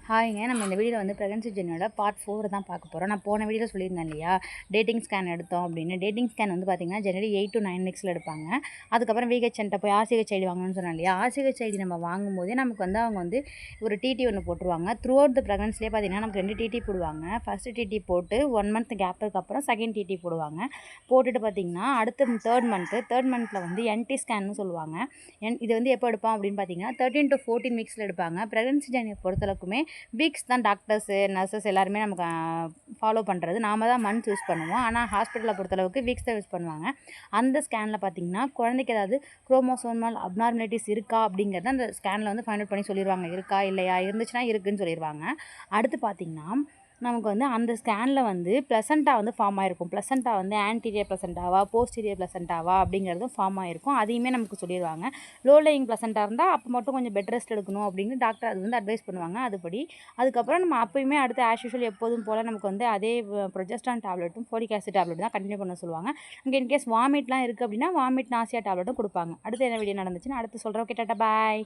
ஹாய்ங்க. நம்ம இந்த வீடியோவில் வந்து ப்ரெக்னன்சி ஜெர்னியோட பார்ட் 4 தான் பார்க்க போகிறோம். நான் போன வீடியோவில் சொல்லியிருந்தேன் இல்லையா, டேட்டிங் ஸ்கேன் எடுத்தோம் அப்படின்னு. டேட்டிங் ஸ்கேன் வந்து பார்த்திங்கன்னா ஜெனரலி 8 to 9 வீக்ஸில் எடுப்பாங்க. அதுக்கப்புறம் விஹெச்என்ட்ட போய் ஆர்சிஹெச் ஐடி வாங்கணும்னு சொன்னேன் இல்லையா, ஆர்சிஹெச் ஐடி நம்ம வாங்கும்போதே நமக்கு வந்து அவங்க வந்து ஒரு டிடி ஒன்று போட்டுருவாங்க. த்ரூ அவுட் த ப்ரெக்னன்சிலே பார்த்திங்கன்னா நமக்கு 2 டிடி போடுவாங்க. ஃபஸ்ட்டு டிடி போட்டு 1 மந்த் கேப்புக்கு அப்புறம் செகண்ட் டிடி போடுவாங்க. போட்டுட்டு பார்த்திங்கன்னா அடுத்து தேர்ட் மந்தில் வந்து என்டி ஸ்கேன்னு சொல்லுவாங்க. இது வந்து எப்போ எடுப்போம் அப்படின்னு பார்த்தீங்கன்னா 13 to 14 வீக்ஸில் எடுப்பாங்க. ப்ரெக்னன்சி ஜெர்னியை பொறுத்தளவுக்குமே வீக்ஸ் தான் டாக்டர்ஸு நர்சஸ் எல்லாருமே நமக்கு ஃபாலோ பண்ணுறது. நாம தான் மந்த்ஸ் யூஸ் பண்ணுவோம். ஆனால் ஹாஸ்பிட்டலை பொறுத்தளவுக்கு வீக்ஸ் தான் யூஸ் பண்ணுவாங்க. அந்த ஸ்கேனில் பார்த்திங்கன்னா குழந்தைக்கு ஏதாவது குரோமோசோமல் அப்நார்மலிட்டிஸ் இருக்கா அப்படிங்கிறத அந்த ஸ்கேனில் வந்து ஃபைண்ட் அவுட் பண்ணி சொல்லிடுவாங்க. இருக்கா இல்லையா, இருந்துச்சுன்னா இருக்குதுன்னு சொல்லிடுவாங்க. அடுத்து பார்த்திங்கன்னா நமக்கு வந்து அந்த ஸ்கேனில் வந்து ப்ளசண்டா வந்து ஃபார்ம் ஆகிருக்கும். ப்ளசண்டா வந்து ஆன்டீரியர் ப்ளசண்டாவா போஸ்டீரியர் ப்ளசண்டாவா அப்படிங்கிறதும் ஃபார்ம் ஆகிருக்கும். அதையுமே நமக்கு சொல்லிடுவாங்க. லோ லேயிங் ப்ளசண்டா இருந்தால் அப்போ மட்டும் கொஞ்சம் பெட் ரெஸ்ட் எடுக்கணும் அப்படின்னு டாக்டர் அது வந்து அட்வைஸ் பண்ணுவாங்க. அதுபடி அதுக்கப்புறம் நம்ம அப்போயுமே அடுத்து ஆஸ் யூஷுவல் எப்போதும் போல் நமக்கு வந்து அதே ப்ரொஜெஸ்ட்ரான் டேப்லெட்டும் ஃபோலிக் ஆசிட் டேப்லெட் தான் கண்டினியூ பண்ண சொல்லுவாங்க. இங்கே இன்கேஸ் வாமிட்லாம் இருக்குது அப்படின்னா வாமிட் நாசியா டேப்லெட்டும் கொடுப்பாங்க. அடுத்து என்ன வீடியோ நடந்துச்சுன்னு அடுத்து சொல்கிறோம். ஓகே, டாட்டா, பாய்.